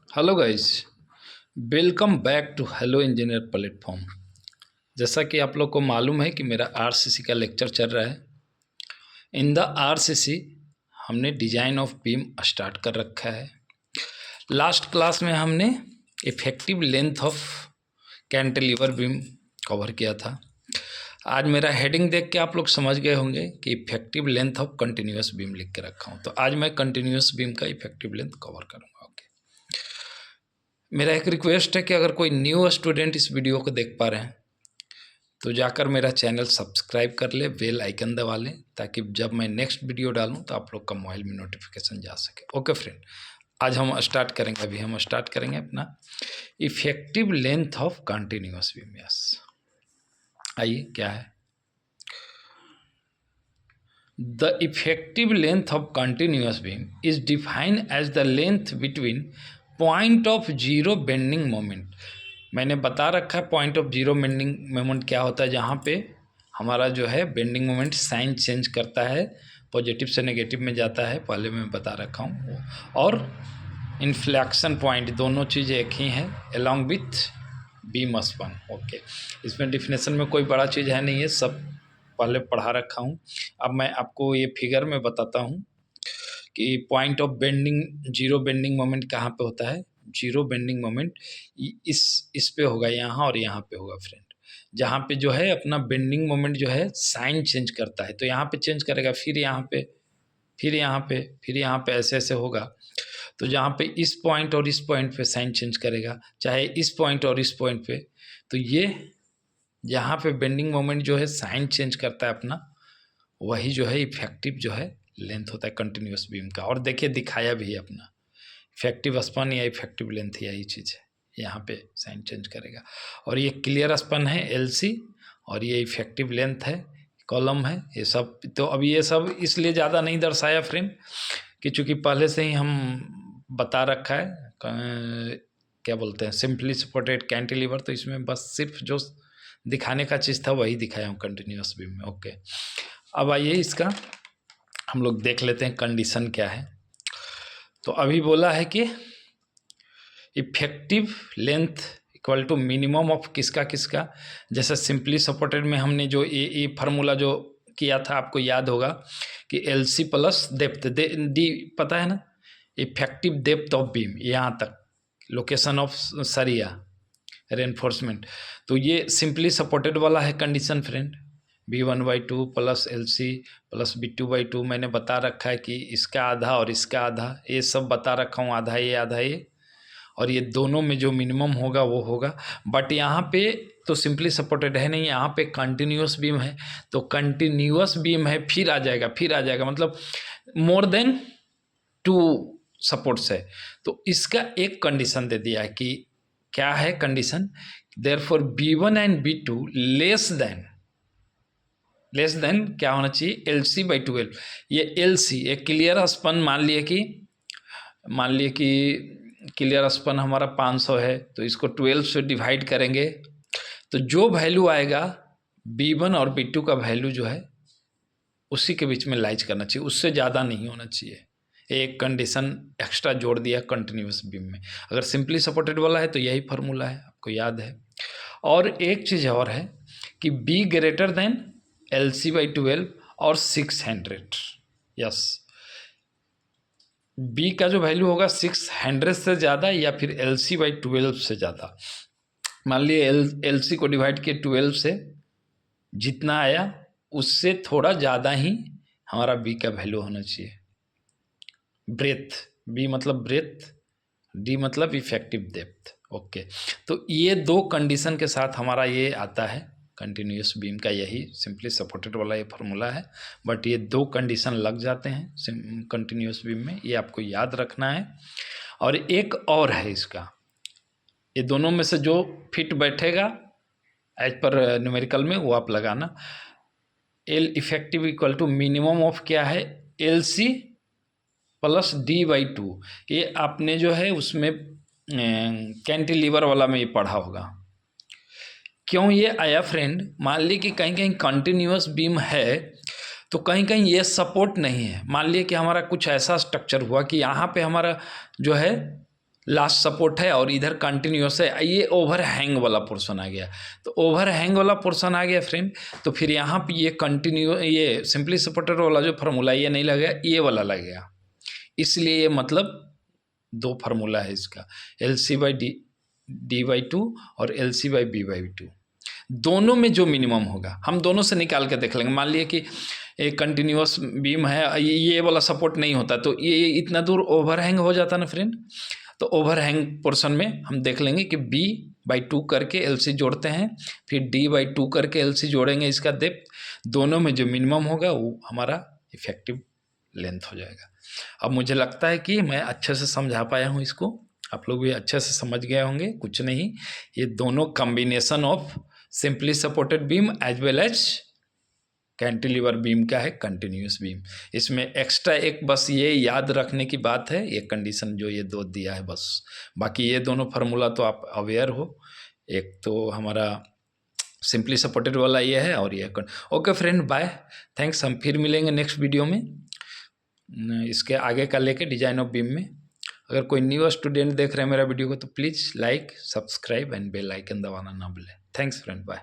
Hello guys, welcome back to hello engineer platform. जैसा कि आप लोग को मालूम है कि मेरा आरसीसी का लेक्चर चल रहा है। इन द आरसीसी हमने डिजाइन ऑफ बीम स्टार्ट कर रखा है। लास्ट क्लास में हमने effective length of cantilever beam cover किया था। आज मेरा हेडिंग देख के आप लोग समझ गए होंगे कि effective length of continuous beam लिख के रखा हूँ। तो आज मैं कंटिन्यूस बीम का इफेक्टिव लेंथ कवर करूँगा। ओके, मेरा एक रिक्वेस्ट है कि अगर कोई न्यू स्टूडेंट इस वीडियो को देख पा रहे हैं तो जाकर मेरा चैनल सब्सक्राइब कर ले, बेल आइकन दबा लें, ताकि जब मैं नेक्स्ट वीडियो डालूं तो आप लोग का मोबाइल में नोटिफिकेशन जा सके। ओके फ्रेंड, आज हम स्टार्ट करेंगे। अभी हम स्टार्ट करेंगे अपना effective length of continuous beam. Yes, आइए क्या है। The effective length of continuous beam is defined as the length between point of zero bending moment. मैंने बता रखा है point of zero bending moment क्या होता है, जहाँ पे हमारा जो है बेंडिंग मोमेंट साइन चेंज करता है, पॉजिटिव से नेगेटिव में जाता है, पहले मैं बता रखा हूँ। और इन्फ्लेक्शन पॉइंट, दोनों चीज़ एक ही हैं along with beam span. Okay, इसमें डिफिनेशन में कोई बड़ा चीज़ है नहीं है, सब पहले पढ़ा रखा हूँ। अब मैं आपको ये फिगर में बताता हूँ कि point of bending, zero bending moment कहाँ पे होता है। जीरो बेंडिंग मोमेंट इस पे होगा, यहाँ और यहाँ पे होगा फ्रेंड। जहाँ पे जो है अपना बेंडिंग मोमेंट जो है साइन चेंज करता है, तो यहाँ पे चेंज करेगा, फिर यहाँ पे, फिर यहाँ पे, फिर यहाँ पे, ऐसे ऐसे होगा। तो जहाँ पे इस पॉइंट और इस पॉइंट पे साइन चेंज करेगा, चाहे इस पॉइंट और इस पॉइंट पे, तो ये यहाँ पे बेंडिंग मोमेंट जो है साइन चेंज करता है अपना, वही जो है इफेक्टिव जो है लेंथ होता है कंटिन्यूस बीम का। और देखिए दिखाया भी है अपना इफेक्टिव स्पन या इफेक्टिव लेंथ, यही चीज़ है, यहाँ पे साइन चेंज करेगा। और ये क्लियर स्पन है एलसी, और ये इफेक्टिव लेंथ है, कॉलम है, ये सब। तो अब ये सब इसलिए ज़्यादा नहीं दर्शाया फ्रेम कि चूँकि पहले से ही हम बता रखा है क्या बोलते हैं, सिंपली सपोर्टेड कैंटिलीवर, तो इसमें बस सिर्फ जो दिखाने का चीज़ था वही दिखाया हूँ कंटिन्यूस बीम में। ओके, अब आइए इसका हम लोग देख लेते हैं कंडीशन क्या है। तो अभी बोला है कि effective length equal to minimum of किसका किसका। जैसे सिंपली सपोर्टेड में हमने जो ये फार्मूला जो किया था, आपको याद होगा कि L C plus depth D, पता है ना, इफेक्टिव डेप्थ ऑफ बीम, यहाँ तक लोकेशन ऑफ सरिया रेनफोर्समेंट। तो ये सिंपली सपोर्टेड वाला है condition friend. B1/2 plus LC plus B2/2 मैंने बता रखा है कि इसका आधा और इसका आधा, ये सब बता रखा हूँ, आधा ये आधा ये, और ये दोनों में जो मिनिमम होगा वो होगा। बट यहाँ पे तो सिंपली सपोर्टेड है नहीं, यहाँ पे कंटिन्यूस बीम है, तो कंटिन्यूस बीम है, फिर आ जाएगा, फिर आ जाएगा, मतलब मोर देन 2 सपोर्ट्स है। तो इसका एक कंडीशन दे दिया है कि क्या है condition, therefore B1 and B2 less than क्या होना चाहिए, LC/12। ये LC एक क्लियर स्पन, मान लिए कि क्लियर स्पन हमारा 500 है, तो इसको 12 से डिवाइड करेंगे, तो जो वैल्यू आएगा B1 और B2 का वैल्यू जो है उसी के बीच में लाइज करना चाहिए, उससे ज़्यादा नहीं होना चाहिए। एक कंडीशन एक्स्ट्रा जोड़ दिया कंटिन्यूस बीम में। अगर सिंपली सपोर्टेड वाला है तो यही फार्मूला है, आपको याद है। और एक चीज़ और है कि B ग्रेटर देन LC/12 और 600। यस, B का जो वैल्यू होगा 600 से ज़्यादा या फिर LC/12 से ज़्यादा। मान लिए LC को डिवाइड किए 12 से, जितना आया उससे थोड़ा ज़्यादा ही हमारा B का वैल्यू होना चाहिए। ब्रेथ, B मतलब ब्रेथ, D मतलब इफेक्टिव डेप्थ। ओके, तो ये दो कंडीशन के साथ हमारा ये आता है कंटिन्यूस बीम का, यही सिंपली सपोर्टेड वाला ये फार्मूला है। बट ये दो कंडीशन लग जाते हैं कंटिन्यूस बीम में, ये आपको याद रखना है। और एक और है इसका, ये दोनों में से जो फिट बैठेगा एज पर न्यूमेरिकल में वो आप लगाना। L effective equal to minimum of क्या है, LC प्लस D/2। ये आपने जो है उसमें कैंटिलीवर वाला में ये पढ़ा होगा। क्यों ये आया फ्रेंड, मान ली कि कहीं कहीं कंटिन्यूस बीम है तो कहीं कहीं ये सपोर्ट नहीं है। मान लिए कि हमारा कुछ ऐसा स्ट्रक्चर हुआ कि यहाँ पे हमारा जो है लास्ट सपोर्ट है और इधर कंटिन्यूस है, ये ओवर हैंग वाला पोर्शन आ गया। तो ओवर हैंग वाला पोर्शन आ गया फ्रेंड, तो फिर यहाँ पे ये कंटिन्यू, ये सिंपली सपोर्टेड वाला जो फार्मूला ये नहीं लगेगा, ये वाला लगेगा। इसलिए ये मतलब दो फार्मूला है इसका, L C by D by two और L C by B by two. दोनों में जो मिनिमम होगा हम दोनों से निकाल के देख लेंगे। मान लिए कि एक कंटिन्यूस बीम है, ये वाला सपोर्ट नहीं होता तो ये इतना दूर ओवरहैंग हो जाता ना फ्रेंड। तो ओवरहैंग पोर्शन में हम देख लेंगे कि बी बाई टू करके एल सी जोड़ते हैं, फिर डी बाई टू करके एल सी जोड़ेंगे, इसका डेप्थ दोनों में जो मिनिमम होगा वो हमारा इफेक्टिव लेंथ हो जाएगा। अब मुझे लगता है कि मैं अच्छे से समझा पाया हूँ इसको, आप लोग भी अच्छे से समझ गए होंगे। कुछ नहीं, ये दोनों combination of simply supported beam as well as cantilever beam का है कंटिन्यूस बीम। इसमें एक्स्ट्रा एक बस ये याद रखने की बात है, ये कंडीशन जो ये दो दिया है बस, बाकी ये दोनों फार्मूला तो आप अवेयर हो। एक तो हमारा सिंपली सपोर्टेड वाला ये है और ये ओके फ्रेंड, बाय, थैंक्स। हम फिर मिलेंगे नेक्स्ट वीडियो में इसके आगे का लेके डिजाइन ऑफ बीम में। अगर कोई न्यू स्टूडेंट देख रहे हैं मेरा वीडियो को तो please like, subscribe and bell icon दबाना ना भूलें। Thanks friend, bye.